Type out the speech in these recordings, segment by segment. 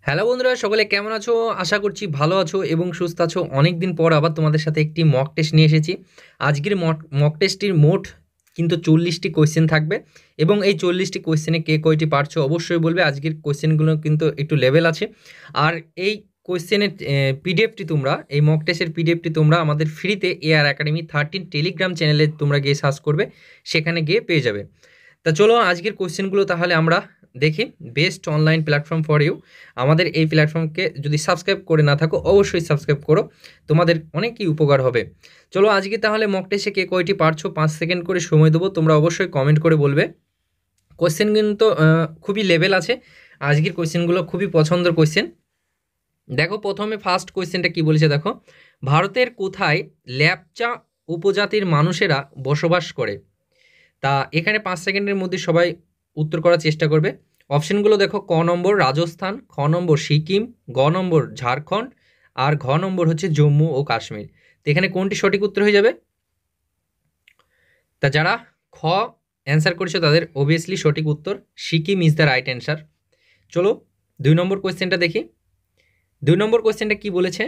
Hello বন্ধুরা, সকলে কেমন আছো? আশা করছি ভালো আছো এবং সুস্থ আছো। অনেক দিন পর আবার তোমাদের সাথে একটি মক টেস্ট নিয়ে এসেছি। আজকের মক টেস্টটির মোট কিন্তু 40টি কোয়েশ্চেন থাকবে এবং এই 40টি কোয়েশ্চেনে কে কয়টি পারছো অবশ্যই বলবে। আজকের কোয়েশ্চেনগুলো কিন্তু একটু লেভেল আছে। আর এই কোয়েশ্চেনের পিডিএফটি তোমরা, এই মক টেস্টের পিডিএফটি তোমরা আমাদের ফ্রিতে এআর একাডেমি 13 টেলিগ্রাম চ্যানেলে তোমরা গিয়ে সার্চ করবে, সেখানে গিয়ে পেয়ে যাবে। তা চলো আজকের কোয়েশ্চেনগুলো তাহলে আমরা দেখি। Best online platform for you. আমাদের এই প্ল্যাটফর্মকে যদি সাবস্ক্রাইব করে না থাকো অবশ্যই সাবস্ক্রাইব করো, তোমাদের অনেকই উপকার হবে। চলো আজকে তাহলে মক টেস্টে কে কয়টি পারছো 5 সেকেন্ড করে সময় দেবো, তোমরা অবশ্যই কমেন্ট করে বলবে। কোয়েশ্চেন কিন্তু খুবই লেভেল আছে। আজকের কোয়েশ্চেনগুলো খুবই পছন্দের কোয়েশ্চেন। দেখো প্রথমে ফার্স্ট কোয়েশ্চেনটা কি বলেছে, দেখো ভারতের কোথায় ল্যাপচা উপজাতির মানুষেরা বসবাস করে? তা এখানে 5 সেকেন্ডের মধ্যে সবাই উত্তর করার চেষ্টা করবে। অপশনগুলো দেখো, ক নম্বর রাজস্থান, খ নম্বর সিকিম, গ নম্বর ঝাড়খণ্ড, আর ঘ নম্বর হচ্ছে জম্মু ও কাশ্মীর। তো এখানে কোনটি সঠিক উত্তর হয়ে যাবে? তা যারা খ অ্যান্সার করেছে তাদের অবভিয়াসলি সঠিক উত্তর Sikkim is the right answer. চলো 2 নম্বর কোয়েশ্চেনটা দেখি। 2 নম্বর কোয়েশ্চেনটা কি বলেছে,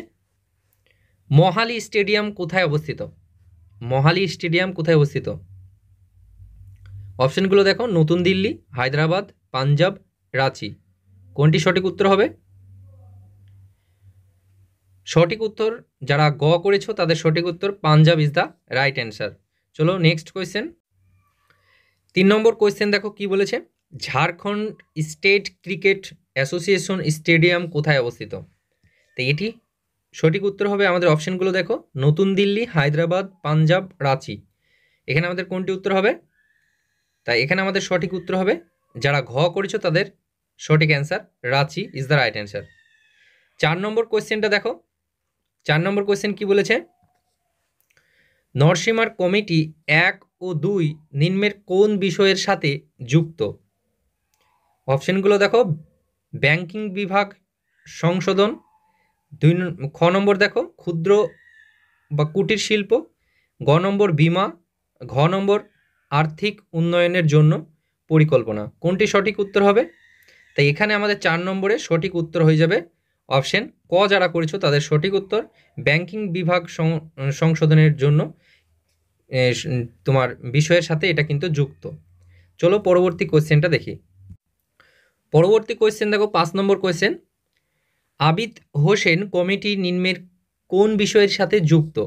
মহালি স্টেডিয়াম কোথায় অবস্থিত? মহালি স্টেডিয়াম কোথায় অবস্থিত? অপশনগুলো দেখো, নতুন দিল্লি, হায়দ্রাবাদ, পাঞ্জাব, রাঁচি। কোনটি সঠিক উত্তর হবে? সঠিক উত্তর যারা গ করেছো তাদের সঠিক উত্তর Punjab is the right answer. চলো নেক্সট কোয়েশ্চেন। 3 নম্বর কোয়েশ্চেন দেখো কি বলেছে, Jharkhand state cricket association stadium কোথায় অবস্থিত? তো এটি সঠিক উত্তর হবে, আমাদের অপশনগুলো দেখো, নতুন দিল্লি, হায়দ্রাবাদ, পাঞ্জাব, রাঁচি। এখানে আমাদের কোনটি উত্তর হবে? তাই এখানে আমাদের সঠিক উত্তর হবে, যারা ঘ করেছো তাদের সঠিক answer Ranchi is the right answer. 4 নম্বর কোয়েশ্চেনটা দেখো। 4 নম্বর কোয়েশ্চেন কি বলেছে, নরসিংমার কমিটি 1 ও 2 নিম্নের কোন বিষয়ের সাথে যুক্ত? অপশনগুলো দেখো, ব্যাংকিং বিভাগ সংশোধন, খ নম্বর দেখো ক্ষুদ্র বা কুটির শিল্প, গ নম্বর বিমা, ঘ নম্বর আর্থিক উন্নয়নের জন্য পরিকল্পনা। কোনটি সঠিক উত্তর হবে? তাই এখানে আমাদের 4 নম্বরে সঠিক উত্তর হয়ে যাবে অপশন ক। যারা করেছো তাদের সঠিক উত্তর ব্যাংকিং বিভাগ সংশোধনের জন্য তোমার বিষয়ের সাথে এটা কিন্তু যুক্ত। চলো পরবর্তী কোয়েশ্চেনটা দেখি। পরবর্তী কোয়েশ্চেন দেখো 5 নম্বর কোয়েশ্চেন, আবিদ হোসেন কমিটি নিম্নের কোন বিষয়ের সাথে যুক্ত?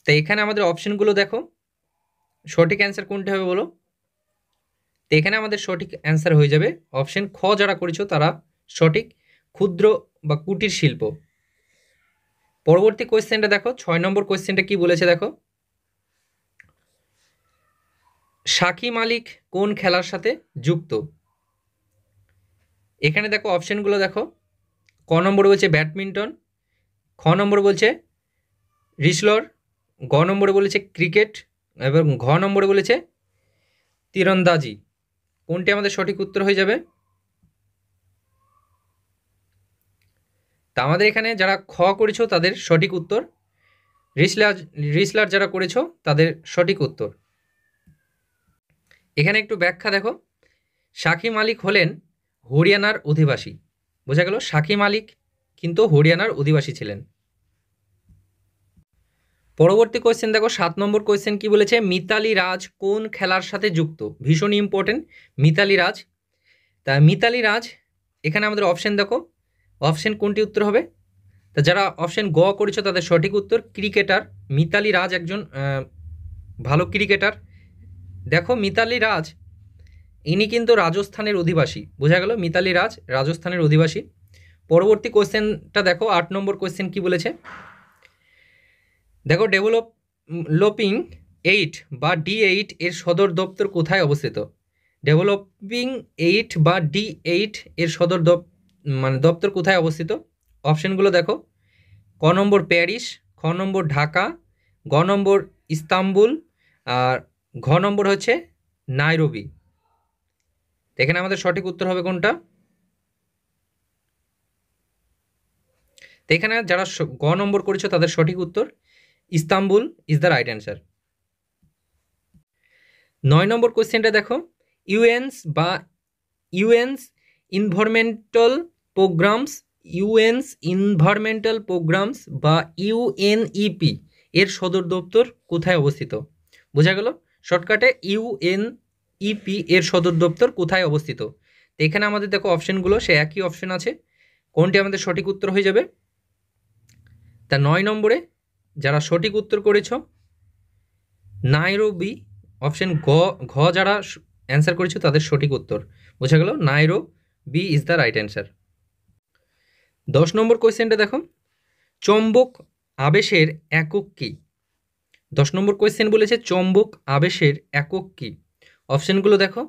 তাই এখানে আমাদের অপশনগুলো দেখো, সঠিক অ্যান্সার কোনটি হবে বলো? তো এখানে আমাদের সঠিক অ্যান্সার হয়ে যাবে অপশন খ। যারা করেছো তারা সঠিক, ক্ষুদ্র বা কুটির শিল্প। পরবর্তী কোয়েশ্চেনটা দেখো, 6 নম্বর কোয়েশ্চেনটা কি বলেছে দেখো, সাকি মালিক কোন খেলার সাথে যুক্ত? এখানে দেখো অপশনগুলো দেখো, ক নম্বর বলছে ব্যাডমিন্টন, খ নম্বর বলছে রিসলর, গ নম্বরে বলেছে ক্রিকেট এবং ঘ নম্বরে বলেছে তীরন্দাজি। কোনটি আমাদের সঠিক উত্তর হয়ে যাবে? তা আমাদের এখানে যারা খ করেছো তাদের সঠিক উত্তর রিসলার। রিসলার যারা করেছো তাদের সঠিক উত্তর। এখানে একটু ব্যাখ্যা দেখো, সাকি মালিক হলেন হরিয়ানার অধিবাসী। বোঝা গেল, সাকি মালিক কিন্তু হরিয়ানার অধিবাসী ছিলেন। পরবর্তী কোয়েশ্চেন দেখো 7 নম্বর কোয়েশ্চেন কি বলেছে, মিতালি রাজ কোন খেলার সাথে যুক্ত? ভীষণ ইম্পর্টেন্ট মিতালি রাজ। তা মিতালি রাজ এখানে আমাদের অপশন দেখো, অপশন কোনটি উত্তর হবে? তা যারা অপশন গ করেছো তাদের সঠিক উত্তর ক্রিকেটার। মিতালি রাজ একজন ভালো ক্রিকেটার। দেখো মিতালি রাজ ইনি কিন্তু রাজস্থানের অধিবাসী। বোঝা গেল, মিতালি রাজ রাজস্থানের অধিবাসী। পরবর্তী কোয়েশ্চেনটা দেখো 8 নম্বর কোয়েশ্চেন কি বলেছে, দেখো ডেভেলপিং 8 বা D8 এর সদর দপ্তর কোথায় অবস্থিত? ডেভেলপিং 8 বা D8 এর সদর দপ্তর কোথায় অবস্থিত? অপশনগুলো দেখো, ক নম্বর প্যারিস, খ নম্বর ঢাকা, গ নম্বর ইস্তাম্বুল, আর ঘ নম্বর হচ্ছে নাইরোবি। এখানে আমাদের সঠিক উত্তর হবে কোনটা? তো এখানে যারা গ নম্বর করেছো তাদের সঠিক উত্তর Istanbul is the right answer. 9 নম্বর কোয়েশ্চেনটা দেখো, ইউএনস ইনভারমেন্টাল প্রোগ্রামস, ইউএনস ইনভারমেন্টাল প্রোগ্রামস বা ইউএনইপি এর সদর দপ্তর কোথায় অবস্থিত? বোঝা গেল? শর্টকাটে ইউএনইপি এর সদর দপ্তর কোথায় অবস্থিত? তো এখানে আমাদের দেখো অপশনগুলো সে একই অপশন আছে, কোনটি আমাদের সঠিক উত্তর হয়ে যাবে? তা 9 নম্বরে যারা সঠিক উত্তর করেছ নাইরোবি, অপশন ঘ যারা অ্যান্সার করেছো তাদের সঠিক উত্তর। বোঝা গেল? Nairobi is the right answer. 10 নম্বর কোয়েশ্চেনটা দেখো, চৌম্বক আবেশের একক কি? 10 নম্বর কোয়েশ্চেন বলেছে চৌম্বক আবেশের একক কি? অপশনগুলো দেখো,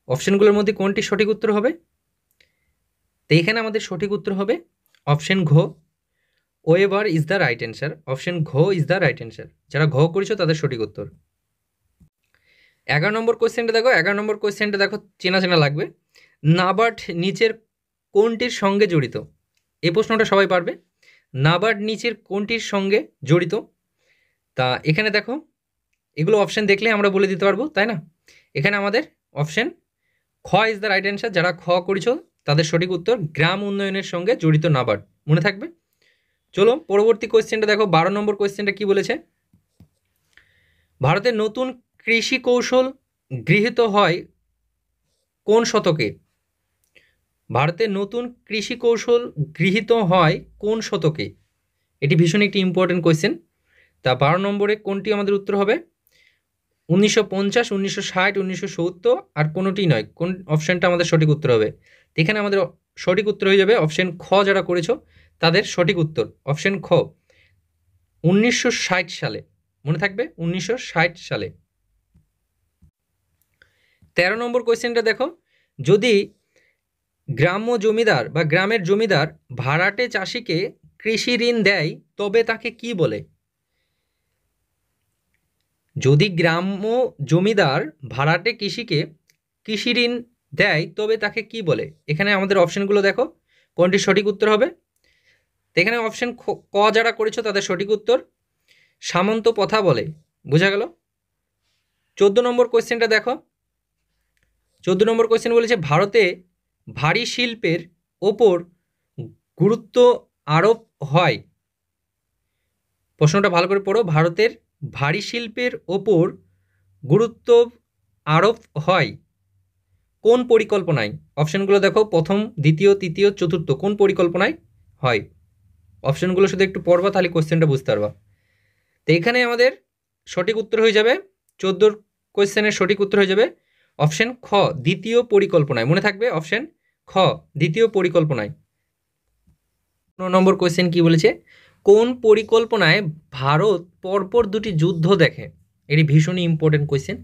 অপশনগুলোর মধ্যে কোনটি সঠিক উত্তর হবে? তো এখানে আমাদের সঠিক উত্তর হবে অপশন ঘ, weber is the right answer. Option ঘ ইজ দ্য রাইট অ্যান্সার। যারা ঘ করেছো তাদের সঠিক উত্তর। 11 নম্বর কোয়েশ্চেনটা দেখো, 11 নম্বর কোয়েশ্চেনটা দেখো চেনা চেনা লাগবে। নাবার্ড নিচের কোনটির সঙ্গে জড়িত? এই প্রশ্নটা সবাই পারবে। নাবার্ড নিচের কোনটির সঙ্গে জড়িত? তা এখানে দেখো এগুলো অপশন দেখলে আমরা বলে দিতে পারবো, তাই না? এখানে আমাদের অপশন খ ইজ দ্য রাইট অ্যান্সার। যারা খ করেছো তাদের সঠিক উত্তর গ্রাম উন্নয়নের সঙ্গে জড়িত নাবার্ড, মনে থাকবে। চলো পরবর্তী কোয়েশ্চেনটা দেখো, 12 নম্বর কোয়েশ্চেনটা কি বলেছে? ভারতের নতুন কৃষি কৌশল গৃহীত হয় কোন শতকে? ভারতের নতুন কৃষি কৌশল গৃহীত হয় কোন শতকে? এটি ভীষণ একটি ইম্পর্টেন্ট কোয়েশ্চেন। তা 12 নম্বরে কোনটি আমাদের উত্তর হবে? 1950, 1960, 1970 আর কোনোটি নয়। কোন অপশানটা আমাদের সঠিক উত্তর হবে? এখানে আমাদের সঠিক উত্তর হয়ে যাবে অপশন খ। যারা করেছো তাদের সঠিক উত্তর অপশন খ, 1960 সালে, মনে থাকবে 1960 সালে। 13 নম্বর কোয়েশ্চেনটা দেখো, যদি গ্রাম্য জমিদার বা গ্রামের জমিদার ভাড়াটে চাষিকে কৃষি ঋণ দেয় তবে তাকে কি বলে? যদি গ্রাম্য জমিদার ভাড়াটে কৃষিকে কৃষি ঋণ দেয় তবে তাকে কি বলে? এখানে আমাদের অপশনগুলো দেখো কোনটি সঠিক উত্তর হবে। তো এখানে অপশন ক যারা করেছো তাদের সঠিক উত্তর সামন্ত প্রথা বলে। বোঝা গেল? 14 নম্বর কোয়েশ্চেনটা দেখো, 14 নম্বর কোয়েশ্চেন বলেছে ভারতে ভারী শিল্পের ওপর গুরুত্ব আরোপ হয়। প্রশ্নটা ভালো করে পড়ো। ভারতের ভারী শিল্পের ওপর গুরুত্ব আরোপ হয় কোন পরিকল্পনায়? অপশনগুলো দেখো, প্রথম, দ্বিতীয়, তৃতীয়, চতুর্থ, কোন পরিকল্পনায় হয়? অপশনগুলো শুধু একটু পড়বা, তাহলে কোয়েশ্চেনটা বুঝতে পারবা। তো এখানে আমাদের সঠিক উত্তর হয়ে যাবে 14 কোয়েশ্চেনের সঠিক উত্তর হয়ে যাবে অপশন খ, দ্বিতীয় পরিকল্পনায়। মনে থাকবে অপশন খ, দ্বিতীয় পরিকল্পনায়। 9 নম্বর কোয়েশ্চেন কি বলেছে? কোন পরিকল্পনায় ভারত পরপর দুটি যুদ্ধ দেখে? এটি ভীষণই ইম্পর্টেন্ট কোয়েশ্চেন।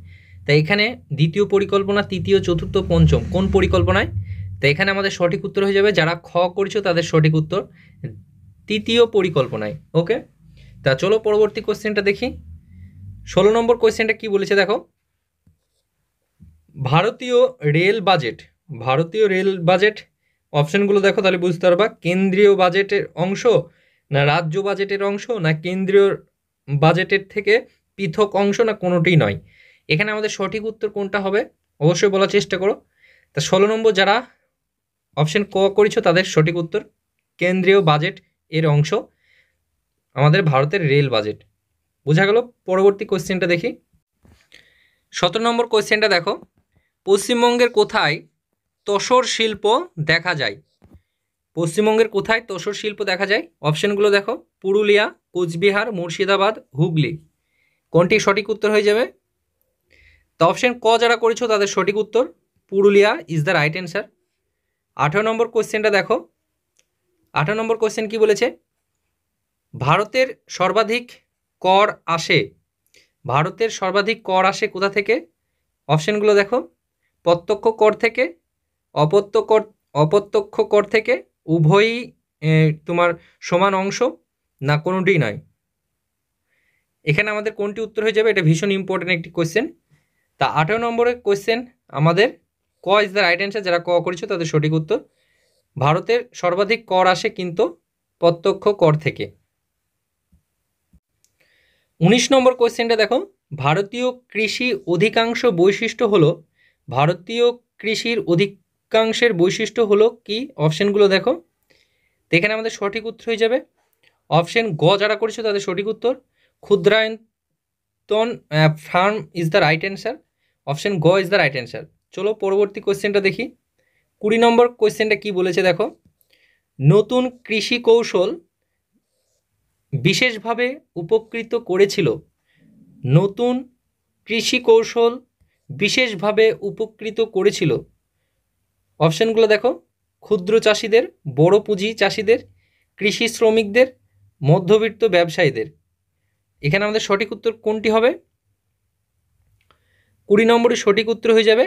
তাই এখানে দ্বিতীয় পরিকল্পনা, তৃতীয়, চতুর্থ, পঞ্চম, কোন পরিকল্পনায়? তাই এখানে আমাদের সঠিক উত্তর হয়ে যাবে, যারা খ করেছো তাদের সঠিক উত্তর তৃতীয় পরিকল্পনায়। ওকে, তা চলো পরবর্তী কোয়েশ্চেনটা দেখি। 16 নম্বর কোয়েশ্চেনটা কি বলেছে দেখো, ভারতীয় রেল বাজেট, ভারতীয় রেল বাজেট অপশনগুলো দেখো তাহলে বুঝতে পারবা কেন্দ্রীয় বাজেটের অংশ না রাজ্য বাজেটের অংশ না কেন্দ্রীয় বাজেটের থেকে পৃথক অংশ না কোনোটি নয়। এখানে আমাদের সঠিক উত্তর কোনটা হবে অবশ্যই বলার চেষ্টা করো। তা 16 নম্বর যারা অপশন ক করেছো তাদের সঠিক উত্তর কেন্দ্রীয় বাজেট এর অংশ আমাদের ভারতের রেল বাজেট। বোঝা গেল? পরবর্তী কোয়েশ্চেনটা দেখি। 17 নম্বর কোয়েশ্চেনটা দেখো, পশ্চিমবঙ্গের কোথায় তসর শিল্প দেখা যায়? পশ্চিমবঙ্গের কোথায় তসর শিল্প দেখা যায়? অপশনগুলো দেখো, পুরুলিয়া, কোচবিহার, মুর্শিদাবাদ, হুগলি, কোনটি সঠিক উত্তর হয়ে যাবে? তো অপশন ক যারা করেছো তাদের সঠিক উত্তর Purulia is the right answer. 18 নম্বর কোয়েশ্চেনটা দেখো, 18 নম্বর কোয়েশ্চেন কি বলেছে? ভারতের সর্বাধিক কর আসে, ভারতের সর্বাধিক কর আসে কোথা থেকে? অপশনগুলো দেখো, প্রত্যক্ষ কর থেকে, অপ্রত্যক্ষ কর থেকে, উভয়ই তোমার সমান অংশ না কোনোটিই নয়। এখানে আমাদের কোনটি উত্তর হয়ে যাবে? এটা ভীষণ ইম্পর্টেন্ট একটি কোয়েশ্চেন। তা 18 নম্বরের কোয়েশ্চেন আমাদের ক ইজ দ্য রাইট অ্যান্সার। যারা ক করেছো তাদের সঠিক উত্তর ভারতের সর্বাধিক কর আসে কিন্তু প্রত্যক্ষ কর থেকে। 19 নম্বর কোয়েশ্চেনটা দেখো, ভারতীয় কৃষি অধিকাংশ বৈশিষ্ট্য হলো, ভারতীয় কৃষির লিপিকাংশের বৈশিষ্ট্য হলো কি? অপশানগুলো দেখো। তো এখানে আমাদের সঠিক উত্তর হয়ে যাবে অপশান গ। যারা করেছো তাদের সঠিক উত্তর ক্ষুদ্রায়তন firm is the right answer. Option গ ইজ দ্য রাইট অ্যান্সার। চলো পরবর্তী কোয়েশ্চেনটা দেখি। 20 নম্বর কোয়েশ্চেনটা কি বলেছে দেখো। নতুন কৃষি কৌশল বিশেষভাবে উপকৃত করেছিল। নতুন কৃষি কৌশল বিশেষভাবে উপকৃত করেছিল। অপশানগুলো দেখো। ক্ষুদ্র চাষিদের, বড় পুঁজি চাষিদের, কৃষি শ্রমিকদের, মধ্যবিত্ত ব্যবসায়ীদের। এখানে আমাদের সঠিক উত্তর কোনটি হবে? 20 নম্বরে সঠিক উত্তর হয়ে যাবে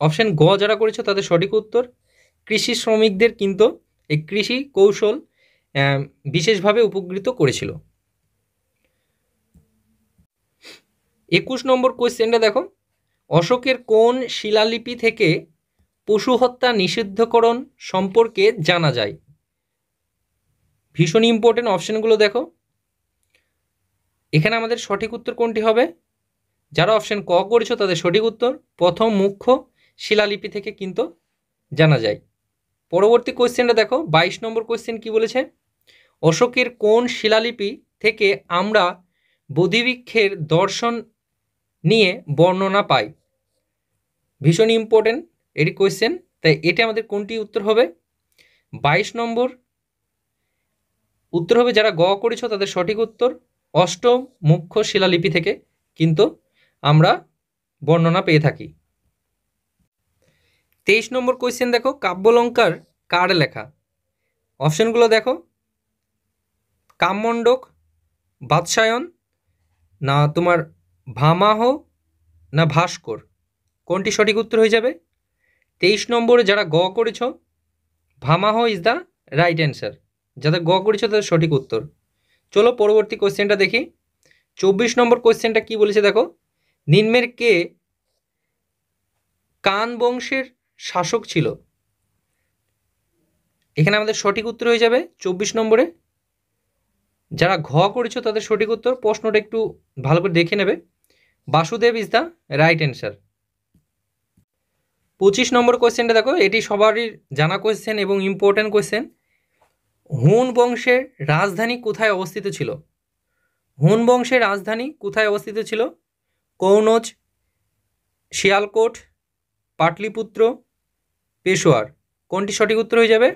অপশান গ। যারা করেছো তাদের সঠিক উত্তর কৃষি শ্রমিকদের কিন্তু এই কৃষি কৌশল বিশেষভাবে উপকৃত করেছিল। 21 নম্বর কোয়েশ্চেনটা দেখো। অশোকের কোন শিলালিপি থেকে পশু হত্যা নিষিদ্ধকরণ সম্পর্কে জানা যায়? ভীষণ ইম্পর্টেন্ট অপশানগুলো দেখো। এখানে আমাদের সঠিক উত্তর কোনটি হবে? যারা অপশান ক করেছো তাদের সঠিক উত্তর প্রথম মুখ্য শিলালিপি থেকে কিন্তু জানা যায়। পরবর্তী কোয়েশ্চেনটা দেখো। 22 নম্বর কোয়েশ্চেন কি বলেছে? অশোকের কোন শিলালিপি থেকে আমরা বোধিবৃক্ষের দর্শন নিয়ে বর্ণনা পাই? ভীষণ ইম্পর্টেন্ট এটি কোয়েশ্চেন। তাই এটা আমাদের কোনটি উত্তর হবে? 22 নম্বর উত্তর হবে যারা গ করেছো তাদের সঠিক উত্তর অষ্টম মুখ্য শিলালিপি থেকে কিন্তু আমরা বর্ণনা পেয়ে থাকি। 23 নম্বর কোয়েশ্চেন দেখো। কাব্যলঙ্কার কার লেখা? অপশানগুলো দেখো। কামমণ্ডক, বাৎসায়ন, না তোমার ভামাহ, না ভাস্কর। কোনটি সঠিক উত্তর হয়ে যাবে? 23 নম্বরে যারা গ করেছো ভামাহ ইজ দ্য রাইট অ্যান্সার। যাদের গ করেছো তাদের সঠিক উত্তর। চলো পরবর্তী কোয়েশ্চেনটা দেখি। 24 নম্বর কোয়েশ্চেনটা কি বলেছে দেখো। নিম্নের কে কান বংশের শাসক ছিল? এখানে আমাদের সঠিক উত্তর হয়ে যাবে 24 নম্বরে যারা ঘ করেছো তাদের সঠিক উত্তর। প্রশ্নটা একটু ভালো করে দেখে নেবে। Basudev is the right answer. 25 নম্বর কোয়েশ্চেনটা দেখো। এটি সবারই জানা কোয়েশ্চেন এবং ইম্পর্টেন্ট কোয়েশ্চেন। হুন বংশের রাজধানী কোথায় অবস্থিত ছিল? হুন বংশের রাজধানী কোথায় অবস্থিত ছিল? কনৌজ, শিয়ালকোট, পাটলিপুত্র, পেশোয়ার। কোনটি সঠিক উত্তর হয়ে যাবে?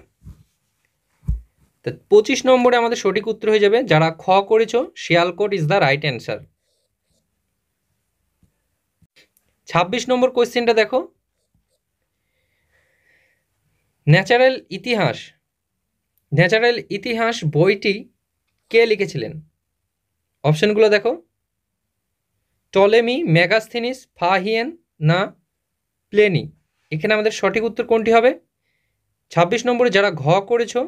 25 নম্বরে আমাদের সঠিক উত্তর হয়ে যাবে যারা খ করেছো Sialkot is the right answer. 26 নম্বর কোয়েশ্চেনটা দেখো। ন্যাচারাল ইতিহাস বইটি কে লিখেছিলেন? অপশানগুলো দেখো। টলেমি, মেগাস্থিনিস, ফাহিয়েন, না প্লেনি। এখানে আমাদের সঠিক উত্তর কোনটি হবে? 26 নম্বরে যারা ঘ করেছো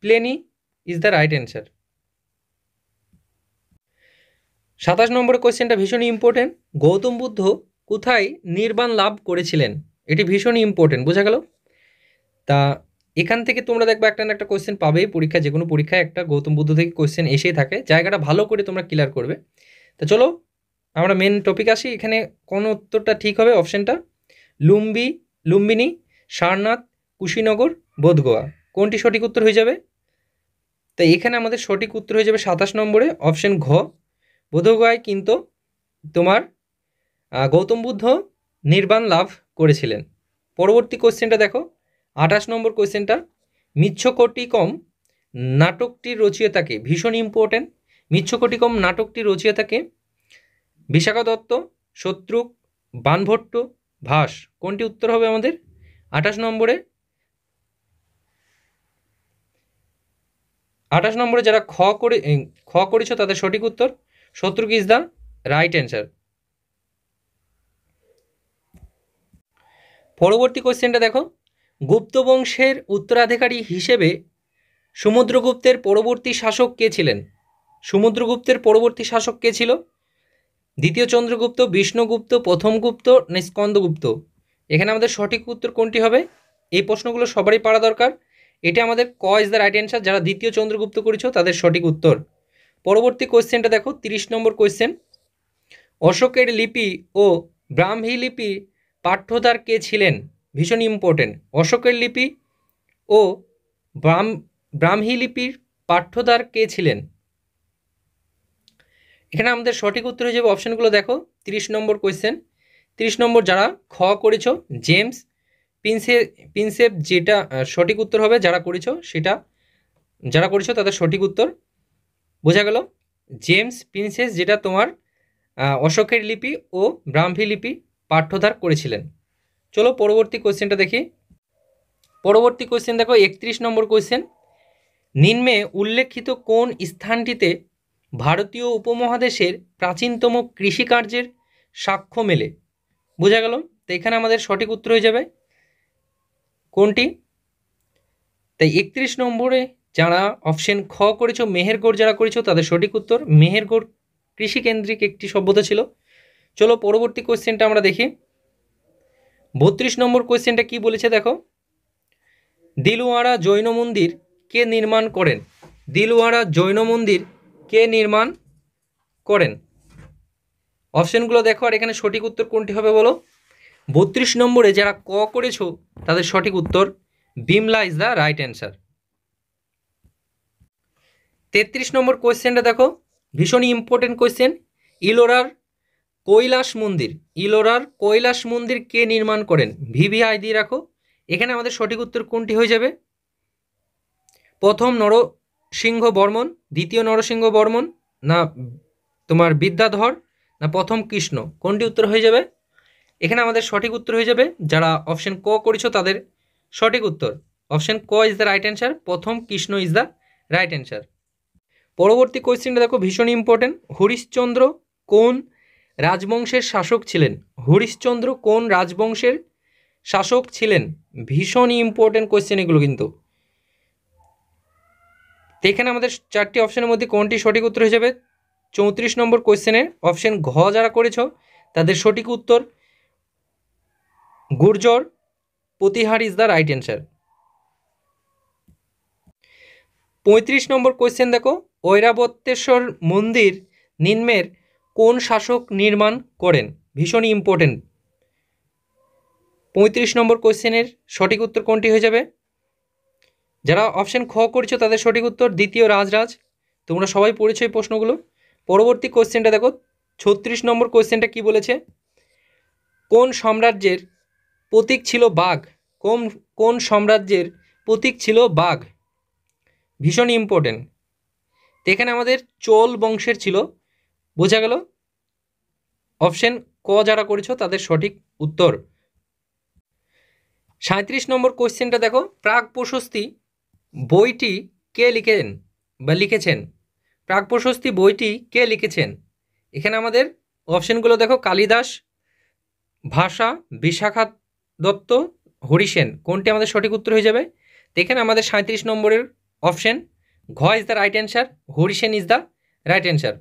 প্লেনি ইজ দ্য রাইট অ্যান্সার। 27 নম্বরের কোয়েশ্চেনটা ভীষণই ইম্পর্টেন্ট। গৌতম বুদ্ধ কোথায় নির্বাণ লাভ করেছিলেন? এটি ভীষণই ইম্পর্টেন্ট, বোঝা গেল? তা এখান থেকে তোমরা দেখবে একটা না একটা কোয়েশ্চেন পাবেই পরীক্ষা, যে কোনো পরীক্ষায় একটা গৌতম বুদ্ধ থেকে কোয়েশ্চেন এসেই থাকে। জায়গাটা ভালো করে তোমরা ক্লিয়ার করবে। তা চলো আমরা মেন টপিক আসি। এখানে কোন উত্তরটা ঠিক হবে? অপশানটা লুম্বিনী, সারনাথ, কুশীনগর, বোধগয়া। কোনটি সঠিক উত্তর হয়ে যাবে? তাই এখানে আমাদের সঠিক উত্তর হয়ে যাবে 27 নম্বরে অপশান ঘ। বোধগয়ায় কিন্তু তোমার গৌতম বুদ্ধ নির্বাণ লাভ করেছিলেন। পরবর্তী কোয়েশ্চেনটা দেখো। 28 নম্বর কোয়েশ্চেনটা। মিচ্ছকটিকম নাটকটির রচয়িতাকে? ভীষণ ইম্পর্টেন্ট। মিচ্ছকটিকম নাটকটির রচয়িতাকে? বিশাখা দত্ত, শত্রুক, বাণভট্ট, ভাস। কোনটি উত্তর হবে আমাদের 28 নম্বরে? 28 নম্বরে যারা খ করেছো তাদের সঠিক উত্তর শত্রুক ইজ দ্য রাইট অ্যান্সার। পরবর্তী কোয়েশ্চেনটা দেখো। গুপ্ত বংশের উত্তরাধিকারী হিসেবে সমুদ্রগুপ্তের পরবর্তী শাসক কে ছিলেন? সমুদ্রগুপ্তের পরবর্তী শাসক কে ছিল? দ্বিতীয় চন্দ্রগুপ্ত, বিষ্ণুগুপ্ত, প্রথম গুপ্ত, না স্কন্দগুপ্ত? এখানে আমাদের সঠিক উত্তর কোনটি হবে? এই প্রশ্নগুলো সবারই পারা দরকার। এটা আমাদের ক ইজ দ্য রাইট অ্যান্সার। যারা দ্বিতীয় চন্দ্রগুপ্ত করেছো তাদের সঠিক উত্তর। পরবর্তী কোয়েশ্চেনটা দেখো। 30 নম্বর কোয়েশ্চেন। অশোকের লিপি ও ব্রাহ্মী লিপি পাঠ্যধার কে ছিলেন? ভীষণ ইম্পর্টেন্ট, অশোকের লিপি ও ব্রাহ্মী লিপির পাঠ্যধার কে ছিলেন? এখানে আমাদের সঠিক উত্তর হয়ে যাবে, অপশানগুলো দেখো, 30 নম্বর কোয়েশ্চেন। 30 নম্বর যারা খ করেছো জেমস প্রিন্সেপ, যেটা সঠিক উত্তর হবে, যারা করেছো সেটা, যারা করেছো তাদের সঠিক উত্তর বোঝা গেল। জেমস প্রিন্সেস যেটা তোমার অশোকের লিপি ও ব্রাহ্মী লিপি পাঠ্যধার করেছিলেন। চলো পরবর্তী কোয়েশ্চেনটা দেখি। পরবর্তী কোয়েশ্চেন দেখো 31 নম্বর কোয়েশ্চেন, নিম্নে উল্লেখিত কোন স্থানটিতে ভারতীয় উপমহাদেশের প্রাচীনতম কৃষিকার্যের সাক্ষ্য মেলে? বোঝা গেল। তো এখানে আমাদের সঠিক উত্তর হয়ে যাবে কোনটি? তাই 31 নম্বরে যারা অপশন খ করেছো মেহেরগড়, যারা করেছো তাদের সঠিক উত্তর মেহেরগড় কৃষিকেন্দ্রিক একটি সভ্যতা ছিল। চলো পরবর্তী কোয়েশ্চেনটা আমরা দেখি। 32 নম্বর কোয়েশ্চেনটা কি বলেছে দেখো, দিলওয়াড়া জৈন মন্দির কে নির্মাণ করেন? দিলওয়াড়া জৈন মন্দির কে নির্মাণ করেন? অপশনগুলো দেখো, আর এখানে সঠিক উত্তর কোনটি হবে বলো। 32 নম্বরে যারা ক করেছো তাদের সঠিক উত্তর Bimala is the right answer. 33 নম্বর কোয়েশ্চেনটা দেখো, ভীষণই ইম্পর্টেন্ট কোয়েশ্চেন, ইলোরার কৈলাস মন্দির কে নির্মাণ করেন? ভিভিআই দিয়ে রাখো। এখানে আমাদের সঠিক উত্তর কোনটি হয়ে যাবে? প্রথম নরসিংহ বর্মন, দ্বিতীয় নরসিংহ বর্মন, না তোমার বিদ্যাধর, না প্রথম কৃষ্ণ, কোনটি উত্তর হয়ে যাবে? এখানে আমাদের সঠিক উত্তর হয়ে যাবে, যারা অপশন ক করেছো তাদের সঠিক উত্তর অপশন ক ইজ দ্য রাইট অ্যান্সার, প্রথম Krishna is the right answer. পরবর্তী কোয়েশ্চেনটা দেখো, ভীষণ ইম্পর্টেন্ট, হরিশ্চন্দ্র কোন রাজবংশের শাসক ছিলেন? হরিশ্চন্দ্র কোন রাজবংশের শাসক ছিলেন? ভীষণই ইম্পর্টেন্ট কোয়েশ্চেন এগুলো কিন্তু। তো এখানে আমাদের চারটি অপশনের মধ্যে কোনটি সঠিক উত্তর হয়ে যাবে? 34 নম্বর কোয়েশ্চেনের অপশন ঘ যারা করেছো তাদের সঠিক উত্তর Gurjara Pratihara is the right answer. 35 নম্বর কোয়েশ্চেন দেখো, ঐরাবতেশ্বর মন্দির নিম্নের কোন শাসক নির্মাণ করেন? ভীষণই ইম্পর্টেন্ট। 35 নম্বর কোয়েশ্চেনের সঠিক উত্তর কোনটি হয়ে যাবে? যারা অপশন খ করেছো তাদের সঠিক উত্তর দ্বিতীয় রাজরাজ। তোমরা সবাই পড়েছো এই প্রশ্নগুলো। পরবর্তী কোয়েশ্চেনটা দেখো, 36 নম্বর কোয়েশ্চেনটা কি বলেছে, কোন সাম্রাজ্যের প্রতীক ছিল বাঘ? কোন সাম্রাজ্যের প্রতীক ছিল বাঘ? ভীষণ ইম্পর্টেন্ট। তো এখানে আমাদের চোল বংশের ছিল, বোঝা গেল। অপশন ক যারা করেছো তাদের সঠিক উত্তর। 37 নম্বর কোয়েশ্চেনটা দেখো, প্রাক প্রশস্তি বইটি কে লিখেছেন? প্রাক প্রশস্তি বইটি কে লিখেছেন? এখানে আমাদের অপশনগুলো দেখো, কালিদাস, ভাষা, বিশাখা দত্ত, হরিসেন, কোনটি আমাদের সঠিক উত্তর হয়ে যাবে? তো এখানে আমাদের 37 নম্বরের অপশন ঘ is the right answer, Harisena is the right answer.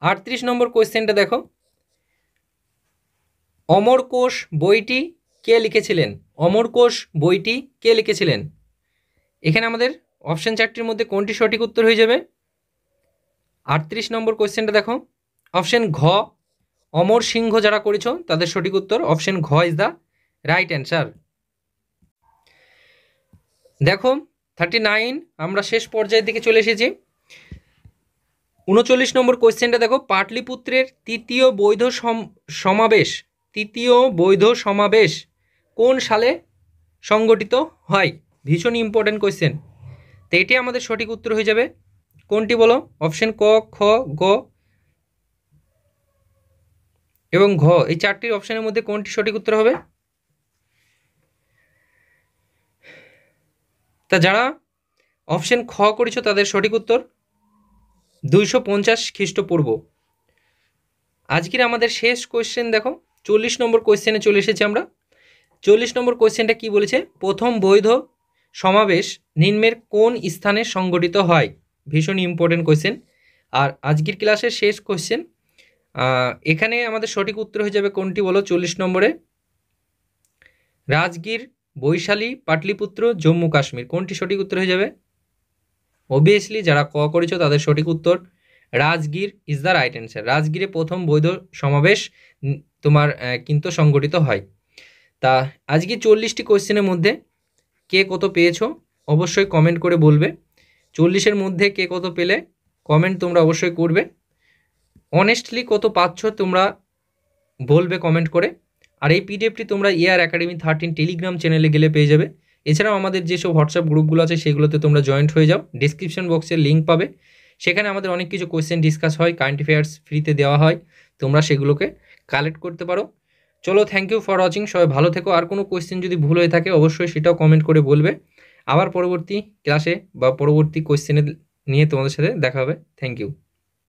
38 নম্বর কোয়েশ্চেনটা দেখো, অমরকোষ বইটি কে লিখেছিলেন? অমরকোষ বইটি কে লিখেছিলেন? এখানে আমাদের অপশন চারটির মধ্যে কোনটি সঠিক উত্তর হয়ে যাবে? 38 নম্বর কোয়েশ্চেনটা দেখো, অপশন ঘ, অমর সিংহ যারা করেছো তাদের সঠিক উত্তর অপশন ঘ ইজ দ্য রাইট অ্যান্সার। দেখো 39, আমরা শেষ পর্যায়ের দিকে চলে এসেছি। 39 নম্বর কোয়েশ্চেনটা দেখো, পাটলিপুত্রের তৃতীয় বৌদ্ধ সমাবেশ কোন সালে সংগঠিত হয়? ভীষণ ইম্পর্টেন্ট কোয়েশ্চেন। তো এটি আমাদের সঠিক উত্তর হয়ে যাবে কোনটি বলো? অপশন ক, খ, গ এবং ঘ, এই চারটি অপশনের মধ্যে কোনটি সঠিক উত্তর হবে? তা যারা অপশন খ করেছো তাদের সঠিক উত্তর 250 খ্রিস্টপূর্ব। আজকের আমাদের শেষ কোয়েশ্চেন দেখো, 40 নম্বর কোয়েশ্চেনে চলে এসেছি আমরা। 40 নম্বর কোয়েশ্চেনটা কি বলেছে, প্রথম বৌদ্ধ সমাবেশ নিম্নের কোন স্থানে সংগঠিত হয়? ভীষণ ইম্পর্টেন্ট কোয়েশ্চেন। আর আজকের ক্লাসের শেষ কোয়েশ্চেন, এখানে আমাদের সঠিক উত্তর হয়ে যাবে কোনটি বলো? 40 নম্বরে রাজগীর, বৈশালী, পাটলিপুত্র, জম্মু কাশ্মীর, কোনটি সঠিক উত্তর হয়ে যাবে? অবভিয়াসলি যারা ক করেছো তাদের সঠিক উত্তর Rajgir is the right answer. রাজগীরে প্রথম বৌদ্ধ সমাবেশ তোমার কিন্তু সংগঠিত হয়। তা আজকে 40টি কোয়েশ্চেনের মধ্যে কে কত পেয়েছো অবশ্যই কমেন্ট করে বলবে। 40-এর মধ্যে কে কত পেলে কমেন্ট তোমরা অবশ্যই করবে। অনেস্টলি কত পাচ্ছ তোমরা বলবে কমেন্ট করে। আর এই পিডিএফটি তোমরা এআর একাডেমি 13 টেলিগ্রাম চ্যানেলে গেলে পেয়ে যাবে। এছাড়াও আমাদের যেসব হোয়াটসঅ্যাপ গ্রুপগুলো আছে সেগুলোতে তোমরা জয়েন্ট হয়ে যাও, ডিসক্রিপশন বক্সে লিঙ্ক পাবে। সেখানে আমাদের অনেক কিছু কোয়েশ্চেন ডিসকাস হয়, কারেন্ট অ্যাফেয়ার্স ফ্রিতে দেওয়া হয়, তোমরা সেগুলোকে কালেক্ট করতে পারো। চলো, থ্যাংক ইউ ফর ওয়াচিং, সবাই ভালো থেকো। আর কোনো কোয়েশ্চেন যদি ভুল হয়ে থাকে অবশ্যই সেটাও কমেন্ট করে বলবে। আবার পরবর্তী ক্লাসে বা পরবর্তী কোয়েশ্চেনে নিয়ে তোমাদের সাথে দেখা হবে। Thank you.